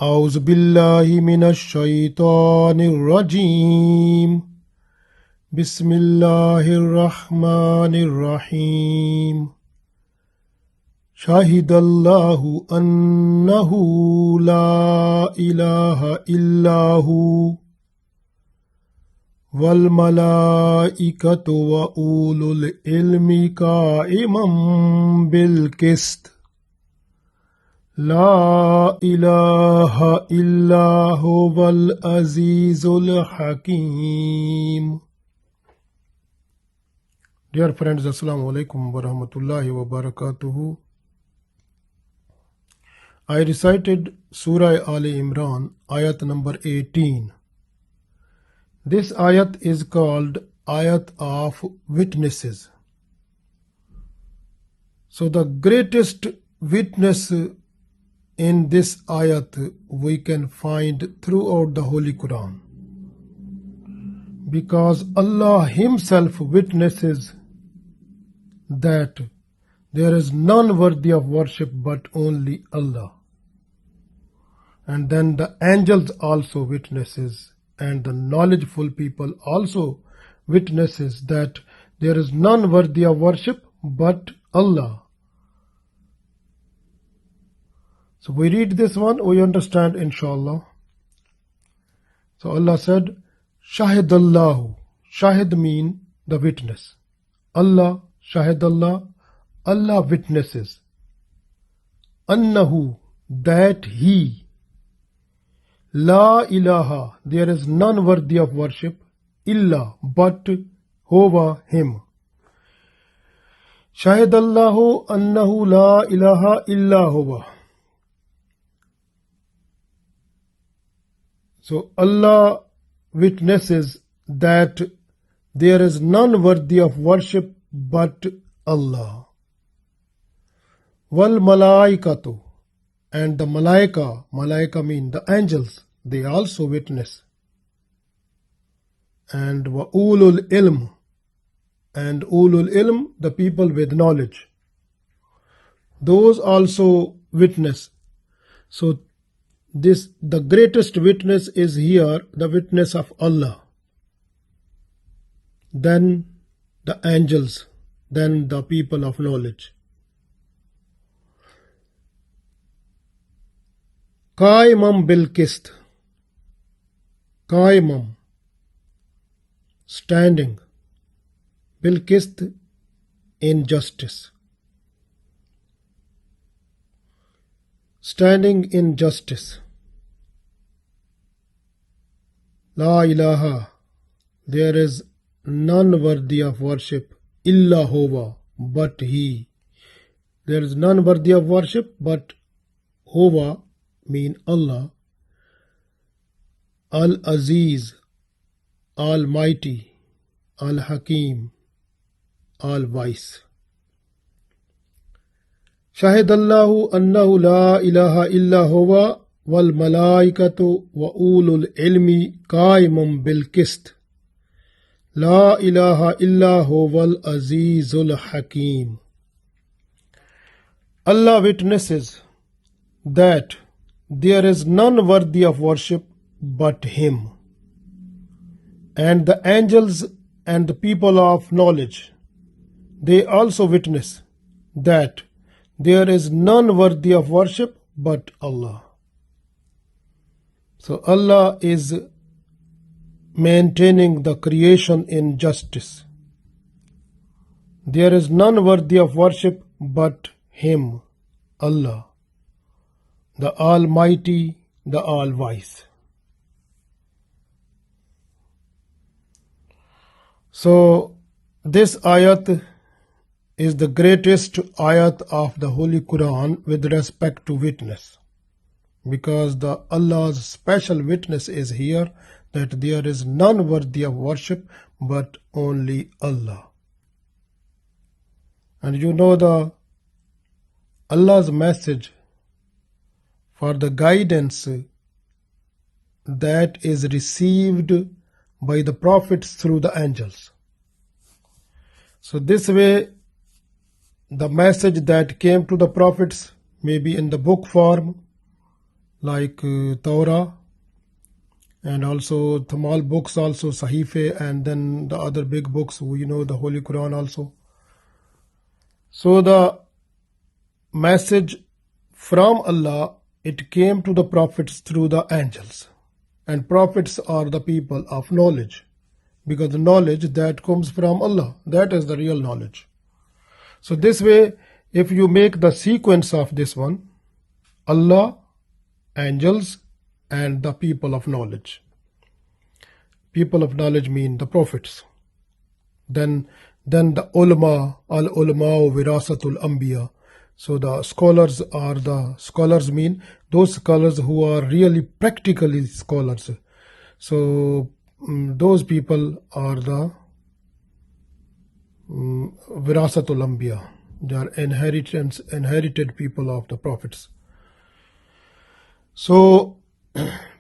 أعوذ بالله من الشيطان الرجيم بسم الله الرحمن الرحيم شهد الله أنه لا إله إلا هو والملائكة وأولو العلم قائما بالقسط لا إله إلا هو العزيز الحكيم. Dear friends, Assalamu alaikum wa rahmatullahi wa barakatuhu. I recited Surah Aal-i-Imraan Ayat number 18. This ayat is called Ayat of Witnesses. So the greatest witness in this ayat we can find throughout the Holy Quran, because Allah Himself witnesses that there is none worthy of worship but only Allah. And then the angels also witnesses, and the knowledgeful people also witnesses that there is none worthy of worship but Allah. So we read this one, we understand inshallah. So Allah said, Shahidallahu. Shahid mean the witness. Allah, Shahidallah, Allah witnesses. Annahu, that He. La ilaha, there is none worthy of worship. Illa, but Hova, Him. Shahidallahu annahu la ilaha illa Hova. So Allah witnesses that there is none worthy of worship but Allah. Wal malaikatu, and the malaika mean the angels, they also witness. And wa ulul ilm, and ulul ilm, the people with knowledge, those also witness. So the greatest witness is here the witness of Allah, then the angels, then the people of knowledge. Qaimam bil qist, qaimam, standing, bil qist, in justice, standing in justice. La ilaha, there is none worthy of worship, illa Hova, but He. There is none worthy of worship but Hova, mean Allah. Al-Aziz, Almighty, Al-Hakim, All-Wise. Shahidallahu annahu la ilaha illa Hova wal malaikatu wa ulul ilmi qaimum bil qist. La ilaha illa huwal azizul hakim. Allah witnesses that there is none worthy of worship but Him. And the angels and the people of knowledge, they also witness that there is none worthy of worship but Allah. So Allah is maintaining the creation in justice. There is none worthy of worship but Him, Allah, the Almighty, the All-Wise. So this ayat is the greatest ayat of the Holy Quran with respect to witness, because the Allah's special witness is here that there is none worthy of worship but only Allah. And you know the Allah's message for the guidance that is received by the prophets through the angels. So this way the message that came to the prophets, maybe in the book form, like Torah, and also small books also, Sahife, and then the other big books, the Holy Quran also. So the message from Allah, it came to the prophets through the angels. And prophets are the people of knowledge, because the knowledge that comes from Allah, that is the real knowledge. So this way, if you make the sequence of this one, Allah, angels, and the people of knowledge. People of knowledge mean the prophets. Then the ulama, al-ulama wirasatul anbiya. So the scholars mean those scholars who are really practically scholars. So those people are the wirasatul anbiya. They are inherited people of the prophets. So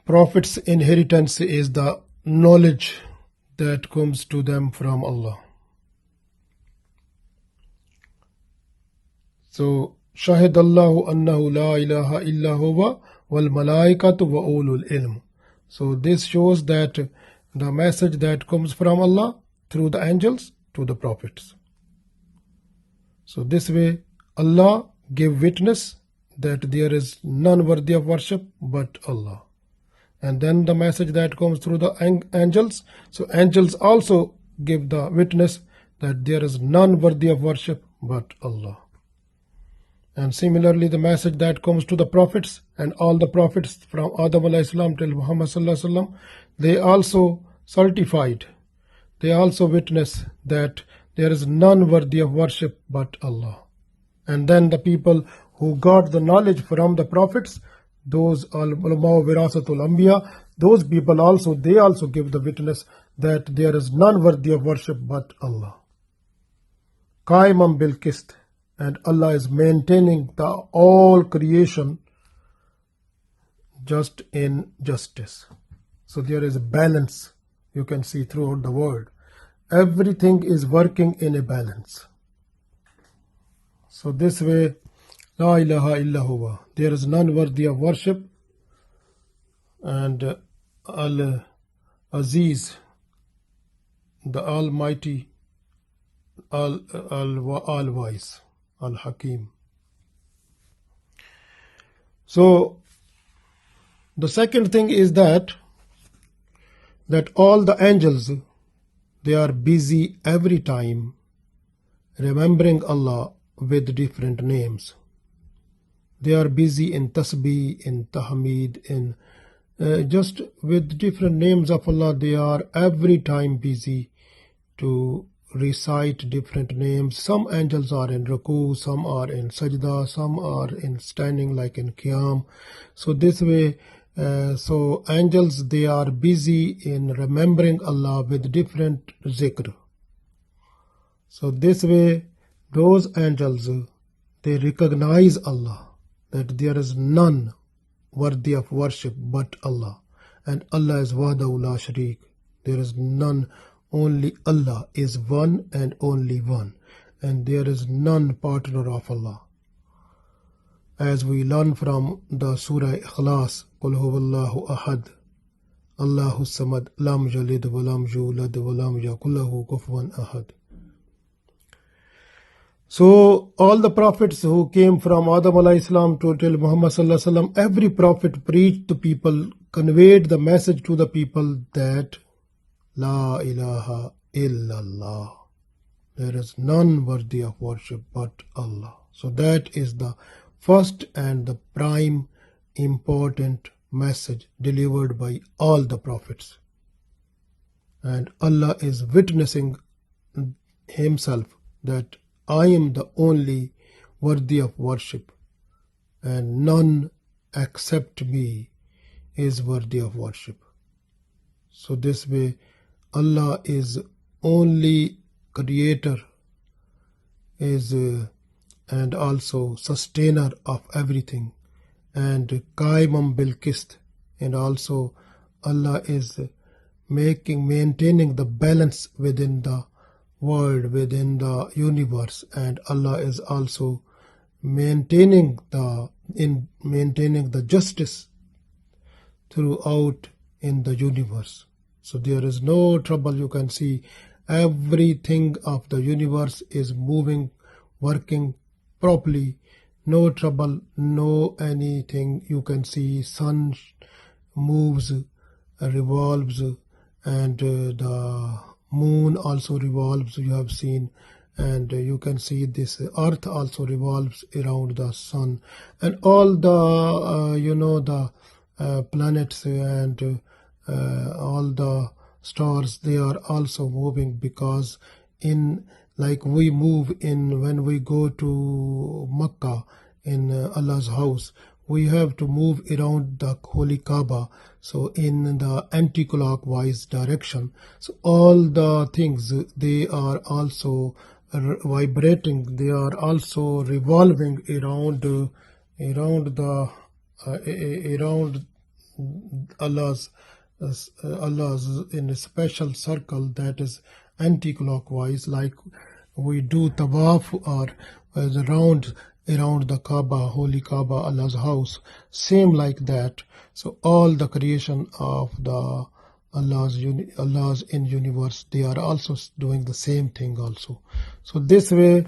prophets' inheritance is the knowledge that comes to them from Allah. So shahid Allahu annahu la ilaha illa huwa wal malaikatu wa ulul ilm. So this shows that the message that comes from Allah through the angels to the prophets. So this way Allah gave witness that there is none worthy of worship but Allah. And then the message that comes through the angels. So angels also give the witness that there is none worthy of worship but Allah. And similarly, the message that comes to the prophets, and all the prophets from Adam alayhi salam till Muhammad sallallahu alaihi wasallam, they also certified, they also witness that there is none worthy of worship but Allah. And then the people who got the knowledge from the prophets, those al-ulama wirasatul anbiya, those people also, they also give the witness that there is none worthy of worship but Allah. Qaimam bil qist, and Allah is maintaining the all creation just in justice. So there is a balance you can see throughout the world. Everything is working in a balance. So this way, La ilaha illa huwa, there is none worthy of worship, and Al-Aziz, the Almighty, All-Wise, Al-Hakim. So the second thing is that all the angels, they are busy every time remembering Allah with different names. They are busy in tasbih, in tahmeed, in just with different names of Allah. They are every time busy to recite different names. Some angels are in ruku, some are in sajda, some are in standing like in qiyam. So this way, so angels, they are busy in remembering Allah with different zikr. So this way, those angels, they recognize Allah, that there is none worthy of worship but Allah. And Allah is wahdahu la sharik. There is none, only Allah is one and only one. And there is none partner of Allah. As we learn from the Surah Ikhlas, Qul huwallahu ahad, Allahu samad, lam yalid wa lam yulad wa lam yakul lahu kufuwan ahad. So all the prophets who came from Adam alayhi salam to till Muhammad sallallahu alaihi wasallam, every prophet preached to people, conveyed the message to the people that La ilaha illallah, there is none worthy of worship but Allah. So that is the first and the prime important message delivered by all the prophets. And Allah is witnessing himself that I am the only worthy of worship, and none except me is worthy of worship. So this way, Allah is only creator, is and also sustainer of everything, and qaimam bil qist, and also Allah is maintaining the balance within the world, within the universe, and Allah is also maintaining the justice throughout in the universe. So there is no trouble. You can see everything of the universe is moving, working properly. No trouble, no anything. You can see sun moves, revolves, and the moon also revolves, you have seen. And you can see this earth also revolves around the sun, and all the the planets and all the stars, they are also moving, because in like we move in when we go to Makkah in Allah's house, we have to move around the holy Kaaba, so in the anti-clockwise direction. So all the things, they are also vibrating, they are also revolving around Allah's in a special circle that is anti-clockwise, like we do tawaf or around the Kaaba, holy Kaaba, Allah's house, same like that. So all the creation of the Allah's in universe, they are also doing the same thing also. So this way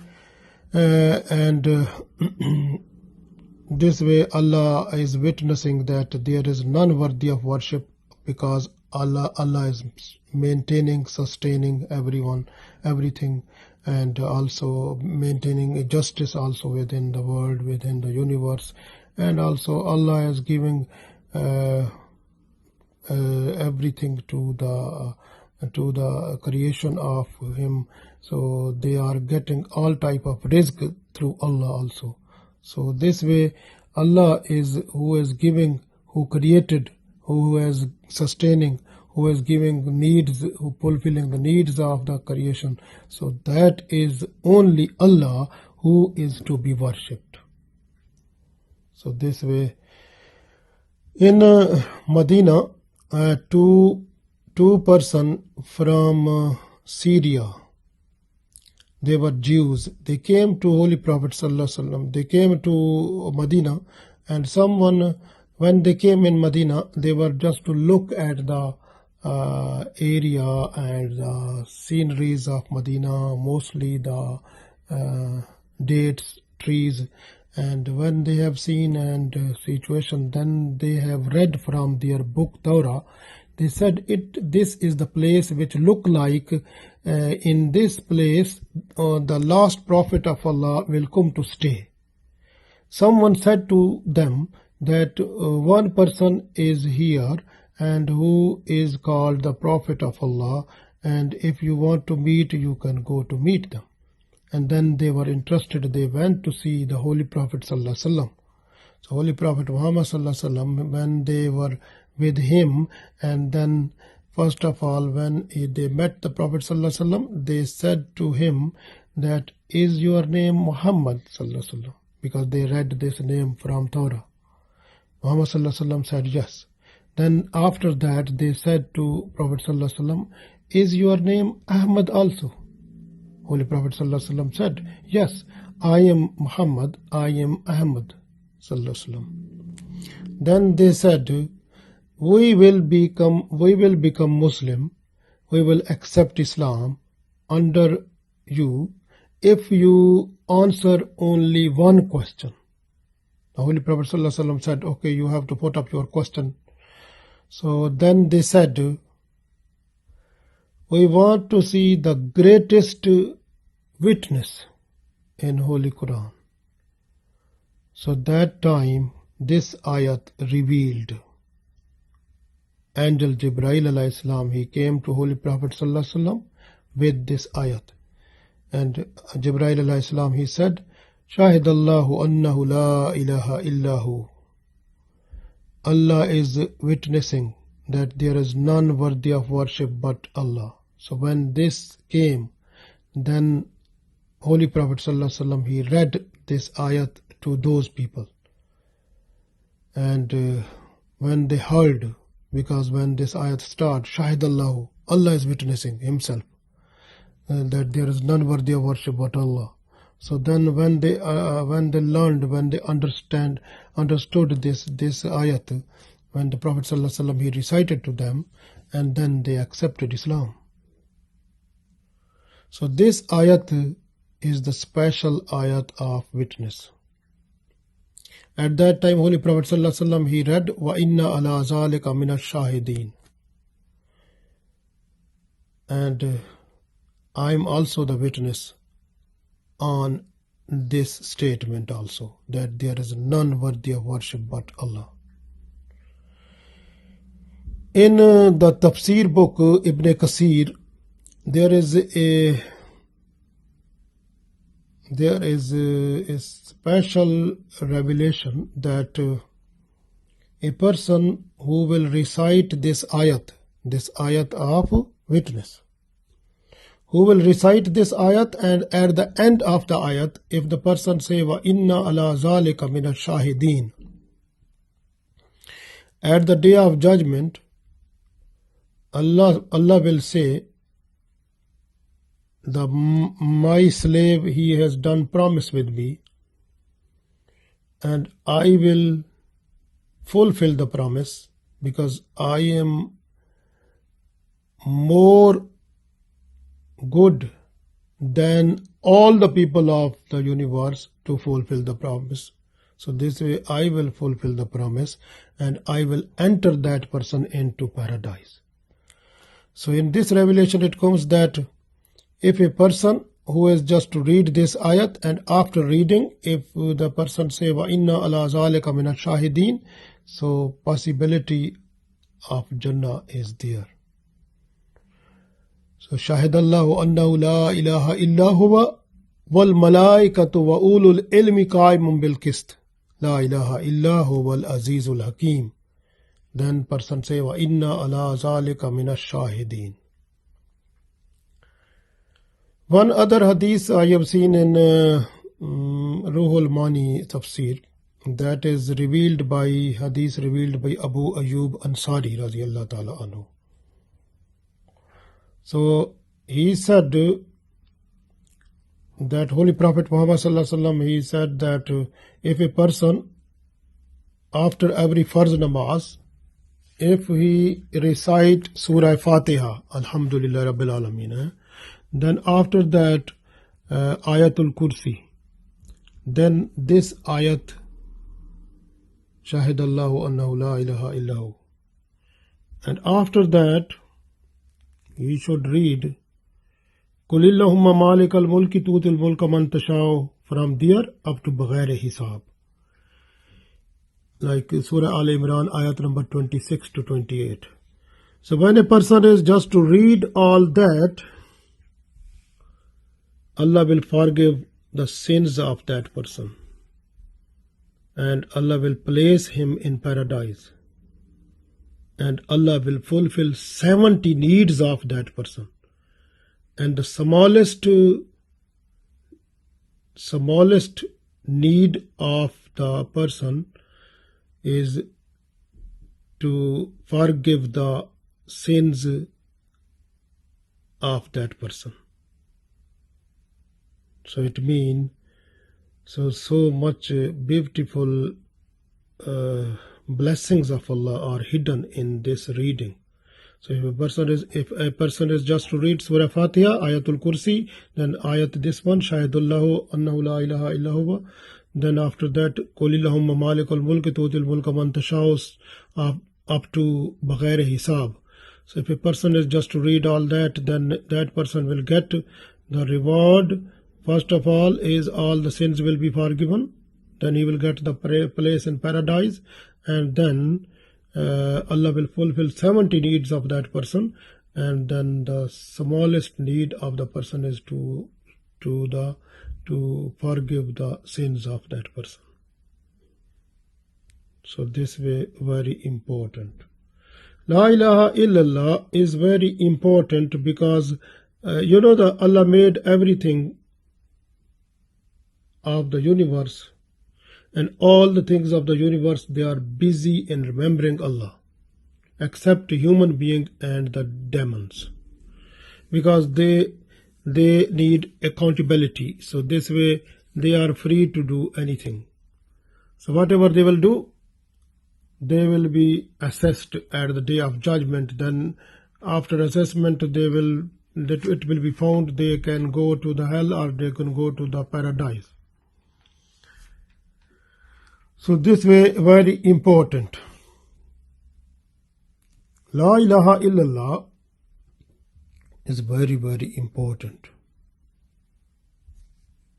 this way Allah is witnessing that there is none worthy of worship, because Allah is maintaining, sustaining everything, and also maintaining justice also within the world, within the universe. And also Allah is giving everything to the creation of him, so they are getting all type of rizq through Allah also. So this way Allah is who is giving, who created, who is sustaining, who is giving needs, who fulfilling the needs of the creation. So that is only Allah who is to be worshipped. So this way in Medina, two person from Syria, they were Jews. They came to Holy Prophet Sallallahu Alaihi Wasallam. They came to Medina, and someone, when they came in Medina, they were just to look at the area and the sceneries of Medina, mostly the dates, trees. And when they have seen and situation, then they have read from their book Torah. They said, this is the place which look like in this place the last prophet of Allah will come to stay. Someone said to them that one person is here and who is called the prophet of Allah, and if you want to meet, you can go to meet them. And then they were interested. They went to see the Holy Prophet Sallallahu Alaihi Wasallam. So Holy Prophet Muhammad Sallallahu Alaihi Wasallam, when they were with him, and then first of all when they met the Prophet Sallallahu Alaihi Wasallam, they said to him that, is your name Muhammad Sallallahu Alaihi Wasallam? Because they read this name from Torah. Muhammad Sallallahu Alaihi Wasallam said yes. Then after that they said to Prophet Sallallahu Alaihi Wasallam, is your name Ahmad also? Holy Prophet Sallallahu Alaihi Wasallam said, yes, I am Muhammad, I am Ahmad Sallallahu Alaihi Wasallam. Then they said, we will become Muslim, we will accept Islam under you if you answer only one question. The Holy Prophet Sallallahu Alaihi Wasallam said, okay, you have to put up your question. So then they said, we want to see the greatest witness in Holy Quran. So that time this ayat revealed. Angel Jibreel alayhi salam, he came to Holy Prophet Sallallahu Alaihi Wasallam with this ayat. And Jibreel alayhi salam, he said, Shahidallahu annahu la ilaha illahu. Allah is witnessing that there is none worthy of worship but Allah. So when this came, then Holy Prophet Sallallahu Alaihi Wasallam, he read this ayat to those people. And when they heard, because when this ayat starts, Shahidallahu, Allah is witnessing himself that there is none worthy of worship but Allah. So then when they learned, when they understood this ayat, when the Prophet ﷺ, he recited to them, and then they accepted Islam. So this ayat is the special ayat of witness. At that time, Holy Prophet ﷺ, he read, "Wa inna ala zalika min ash-shahideen." And I am also the witness on this statement also, that there is none worthy of worship but Allah. In the Tafseer book Ibn Kasir, there is a special revelation that a person who will recite this ayat of witness, who will recite this ayat, and at the end of the ayat, if the person say, "Wa inna ala zalika min ash-shahideen," at the day of judgment, Allah will say, my slave, he has done promise with me, and I will fulfill the promise, because I am more good than all the people of the universe to fulfill the promise. So this way I will fulfill the promise, and I will enter that person into paradise. So in this revelation it comes that if a person who is just to read this ayat, and after reading, if the person say, "Wa inna ala zalika min ash-shahideen," so possibility of Jannah is there. So shahidallahu annahu la ilaha illa huwa wal malaikatu wa ulul ilmi qaimun bil qist la ilaha illa huwal azizul hakim. Then person say, "Wa inna ala zalika min ash-shahideen." One other hadith I have seen in Ruhul Mani Tafseer, that is revealed by Abu Ayyub Ansari radiyallahu ta'ala anhu. So he said that Holy Prophet Muhammad sallallahu alaihi wasallam, he said that if a person after every farz namaz, if he recite Surah Fatiha, Alhamdulillah Rabbil Alameen, then after that Ayatul Kursi, then this ayat, Shahidallahu annahu la ilaha illahu, and after that he should read Qulillahumma malikal mulki tutil mulka man tashau, from there up to Baghair Hisab, like Surah Aal-i-Imraan Ayat number 26 to 28. So when a person is just to read all that, Allah will forgive the sins of that person, and Allah will place him in paradise, and Allah will fulfill 70 needs of that person, and the smallest need of the person is to forgive the sins of that person. So it means so much beautiful blessings of Allah are hidden in this reading. So if a person is just to read Surah Fatiha, Ayatul Kursi, then ayat this one, Shahidullahu annahu la ilaha illa huwa, then after that Qulillahumma malikal mulki tutil mulka man tashaus, up to Baghair Hisab. So if a person is just to read all that, then that person will get the reward. First of all is all the sins will be forgiven, then he will get the place in paradise, and then Allah will fulfill 70 needs of that person, and then the smallest need of the person is to forgive the sins of that person. So this way very important. La ilaha illallah is very important because that Allah made everything of the universe, and all the things of the universe, they are busy in remembering Allah, except human beings and the demons, because they need accountability. So this way they are free to do anything. So whatever they will do, they will be assessed at the day of judgment. Then after assessment it will be found they can go to the hell or they can go to the paradise. So this way very important. La ilaha illallah is very, very important.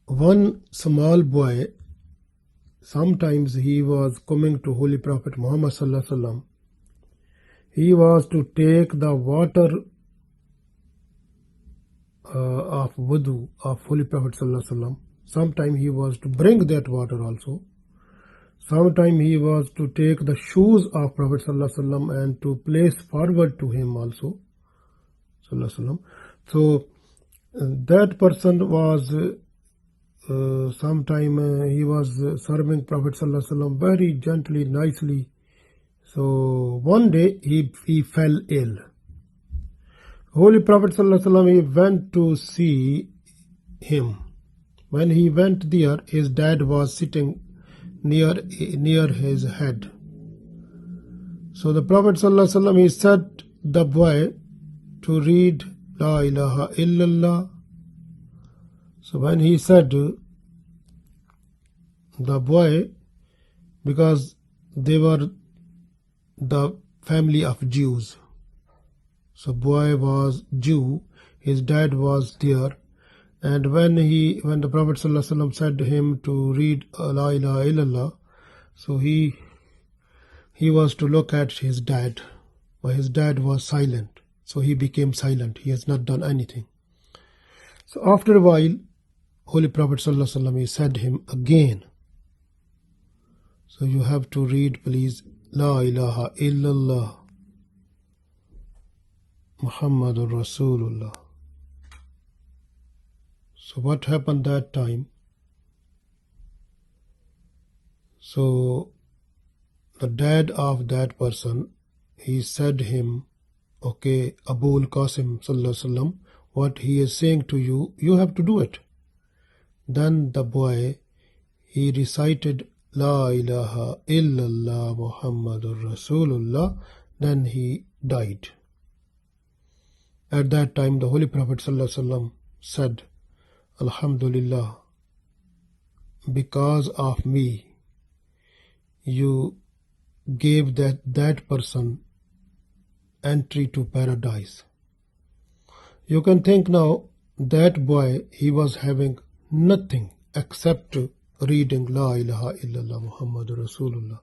One small boy, sometimes he was coming to Holy Prophet Muhammad sallallahu alaihi wasallam. He was to take the water of wudu of Holy Prophet sallallahu alaihi wasallam. Sometime he was to bring that water also. Sometime he was to take the shoes of Prophet sallallahu alaihi wasallam and to place forward to him also. Sallallahu alaihi wasallam. So that person was sometime he was serving Prophet sallallahu alaihi wasallam very gently, nicely. So one day he fell ill. Holy Prophet sallallahu alaihi wasallam, he went to see him. When he went there, his dad was sitting near his head. So the Prophet sallallahu alaihi wasallam, he said the boy to read La ilaha illallah. So when he said, the boy, because they were the family of Jews, so boy was Jew, his dad was there, and when the Prophet sallallahu alaihi wasallam said to him to read La ilaha illallah, so he was to look at his dad, but his dad was silent, so he became silent. He has not done anything. So after a while, Holy Prophet sallallahu alaihi wasallam, he said him again, so you have to read please La ilaha illallah Muhammadur Rasulullah. So what happened that time? So the dad of that person, he said him, okay, Abul Qasim sallallahu alaihi wasallam, what he is saying to you, you have to do it. Then the boy, he recited La ilaha illallah Muhammadur Rasulullah, then he died. At that time the Holy Prophet sallallahu alaihi wasallam said, Alhamdulillah, because of me you gave that person entry to paradise. You can think now, that boy, he was having nothing except reading La ilaha illallah Muhammadur Rasulullah.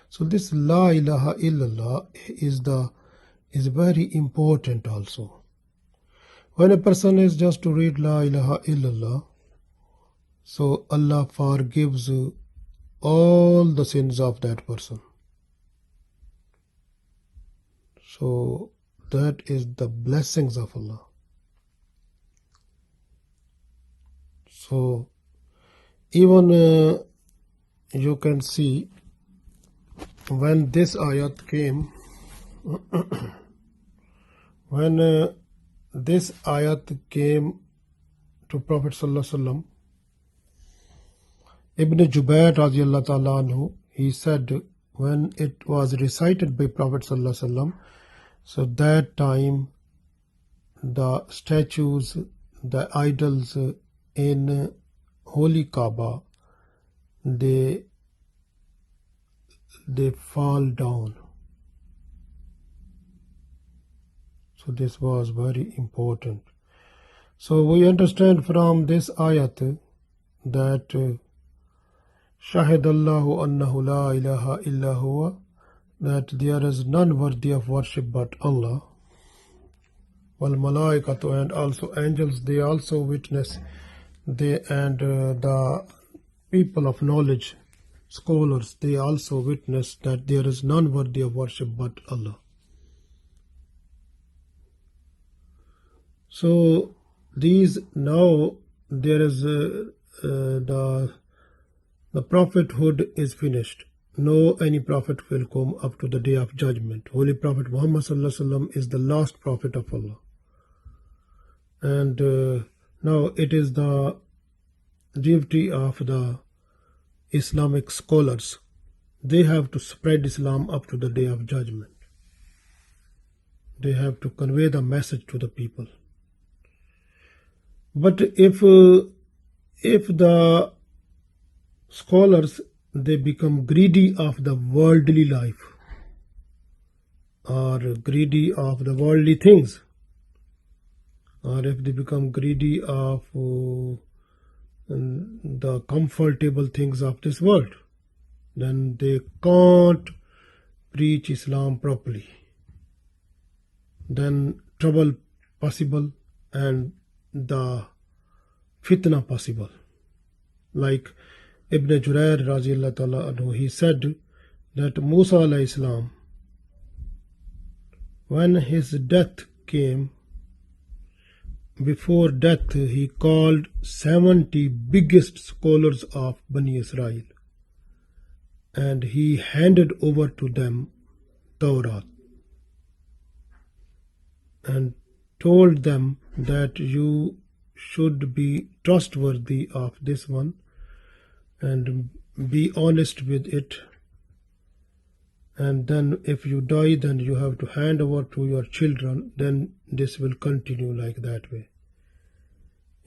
So this La ilaha illallah is very important also. When a person is just to read La ilaha illallah, so Allah forgives all the sins of that person. So that is the blessings of Allah. So even you can see when this ayat came, when this ayat came to Prophet sallallahu alaihi wasallam, Ibn Jubair radiallahu ta'ala anhu, he said when it was recited by Prophet sallallahu alaihi wasallam, so that time the statues, the idols in Holy Kaaba, they fall down. So this was very important. So we understand from this ayat that Shahidallahu annahu la ilaha illa huwa, that there is none worthy of worship but Allah. Wal malaikatu, and also angels, they also witness, and the people of knowledge, scholars, they also witness that there is none worthy of worship but Allah. So these, now there is the prophethood is finished. No any prophet will come up to the day of judgment. Holy Prophet Muhammad sallallahu alaihi wasallam is the last prophet of Allah. And now it is the duty of the Islamic scholars they have to spread Islam up to the day of judgment. They have to convey the message to the people. But if the scholars, they become greedy of the worldly life, or greedy of the worldly things, or if they become greedy of the comfortable things of this world, then they can't preach Islam properly. Then trouble possible and the fitna possible. Like Ibn Jurair Raziyallahu Ta'ala anhu, he said that Musa alayhi salam, when his death came, before death he called 70 biggest scholars of Bani Israel, and he handed over to them Torah and told them that you should be trustworthy of this one and be honest with it, and then if you die, then you have to hand over to your children, then this will continue like that way.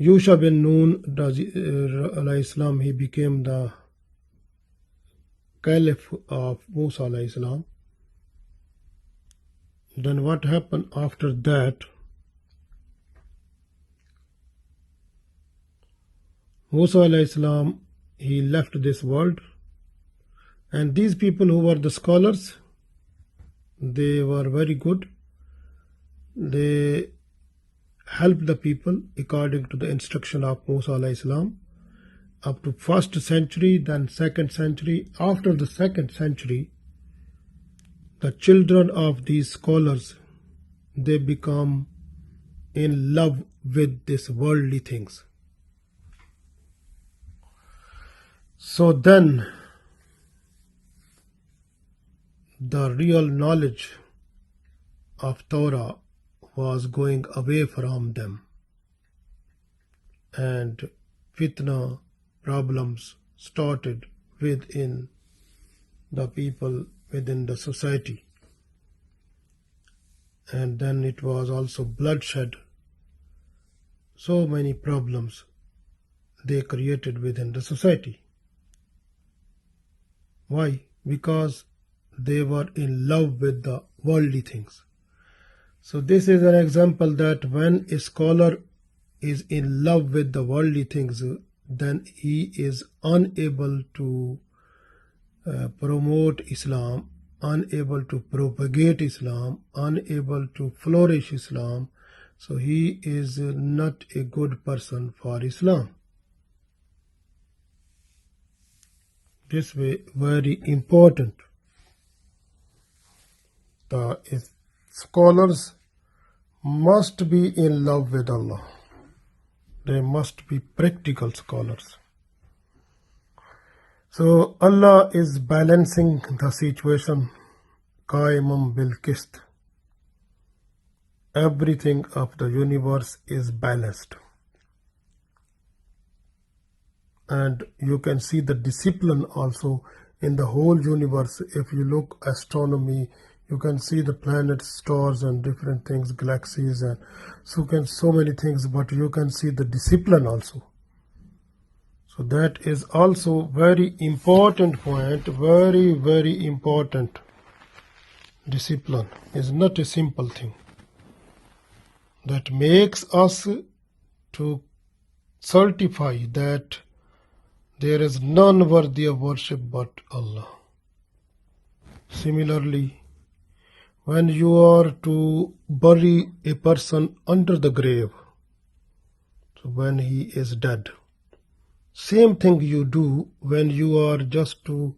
Yusha bin Nun alayhi salam, he became the caliph of Musa alayhi salam. Then what happened after that? Musa alayhi salam, he left this world, and these people who were the scholars, they were very good. They helped the people according to the instruction of Musa alayhi salam up to 1st century, then 2nd century. After the 2nd century, the children of these scholars, they become in love with these worldly things. So then the real knowledge of Torah was going away from them, and fitna problems started within the people, within the society, and then it was also bloodshed. So many problems they created within the society. Why? Because they were in love with the worldly things. So this is an example that when a scholar is in love with the worldly things, then he is unable to promote Islam, unable to propagate Islam, unable to flourish Islam. So he is not a good person for Islam. This way, very important. The scholars must be in love with Allah. They must be practical scholars. So Allah is balancing the situation. Qaimam bil Qist. Everything of the universe is balanced. And you can see the discipline also in the whole universe. If you look astronomy, you can see the planets, stars, and different things, galaxies, and so many things. But you can see the discipline also. So that is also very important point. Very, very important. Discipline is not a simple thing. That makes us to certify that there is none worthy of worship but Allah. Similarly, when you are to bury a person under the grave, so when he is dead, same thing you do when you are just to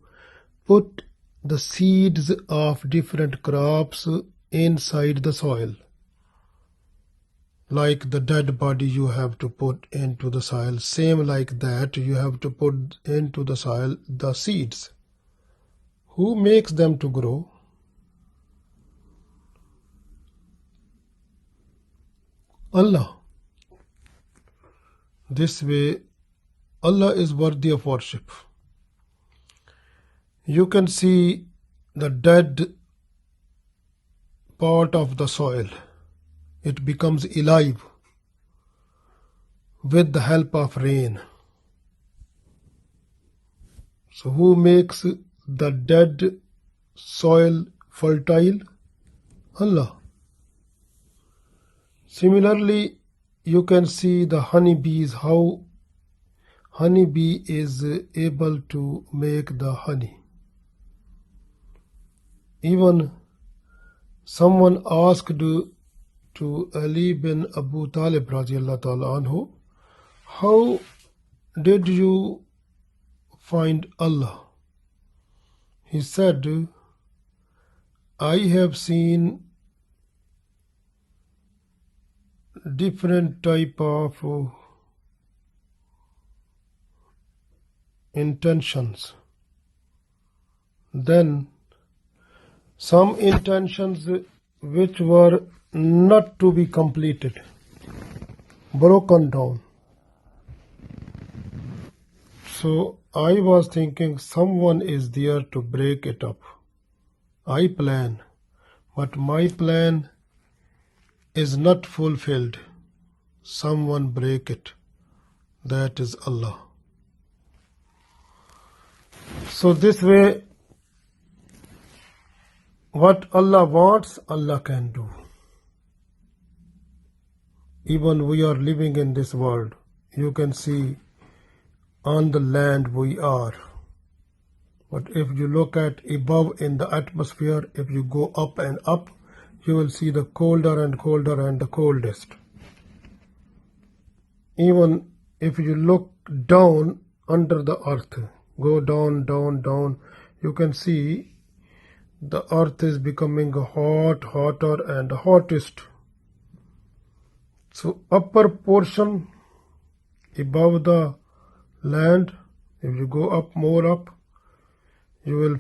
put the seeds of different crops inside the soil. Like the dead body you have to put into the soil, same like that you have to put into the soil the seeds. Who makes them to grow? Allah. This way Allah is worthy of worship. You can see the dead part of the soil. It becomes alive with the help of rain. So who makes the dead soil fertile? Allah. Similarly, you can see the honeybees, how honeybee is able to make the honey. Even someone asked to Ali bin Abu Talib radiallahu ta'ala anhu, how did you find Allah? He said, I have seen different type of intentions. Then some intentions which were not to be completed, broken down. So I was thinking someone is there to break it up. I plan, but my plan is not fulfilled. Someone break it. That is Allah. So this way, what Allah wants, Allah can do. Even we are living in this world. You can see on the land we are. But if you look at above in the atmosphere, if you go up and up, you will see the colder and colder and the coldest. Even if you look down under the earth, go down, down, down, you can see the earth is becoming hot, hotter and hottest. So upper portion above the land, if you go up more up, you will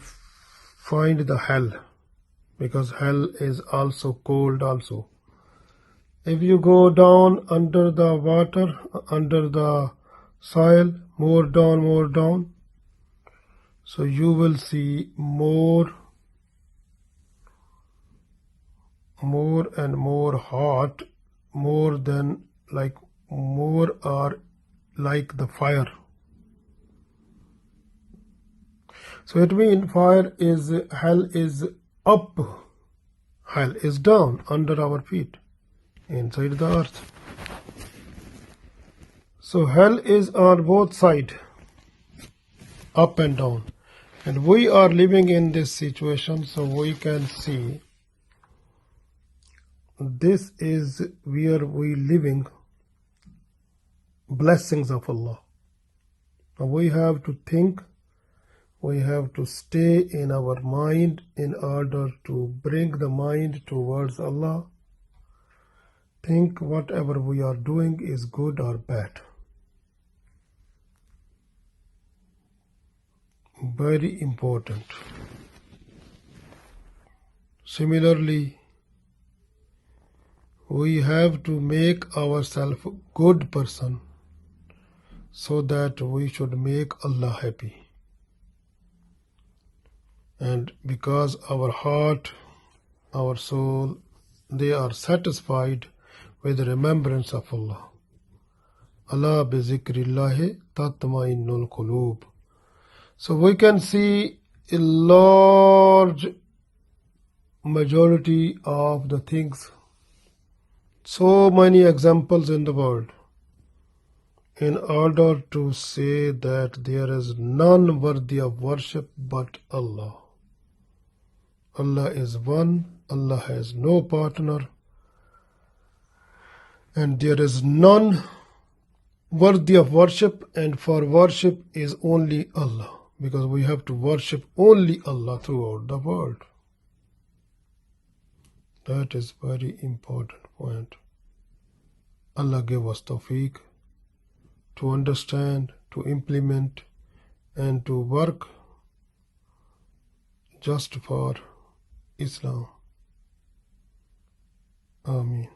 find the hell, because hell is also cold also. If you go down under the water, under the soil, more down, so you will see more and more hot, more than like more are like the fire. So it means fire is, hell is up, hell is down under our feet, inside the earth. So hell is on both sides, up and down. And we are living in this situation, so we can see this is where we living blessings of Allah. Now we have to think, we have to stay in our mind in order to bring the mind towards Allah. Think whatever we are doing is good or bad. Very important. Similarly, we have to make ourselves a good person so that we should make Allah happy. And because our heart, our soul, they are satisfied with the remembrance of Allah. Allah bi zikrillahi tatma'innul qulub. So we can see a large majority of the things, so many examples in the world, in order to say that there is none worthy of worship but Allah. Allah is one, Allah has no partner, and there is none worthy of worship, and for worship is only Allah, because we have to worship only Allah throughout the world. That is very important point. Allah give us tawfiq to understand, to implement, and to work just for Islam. Ameen.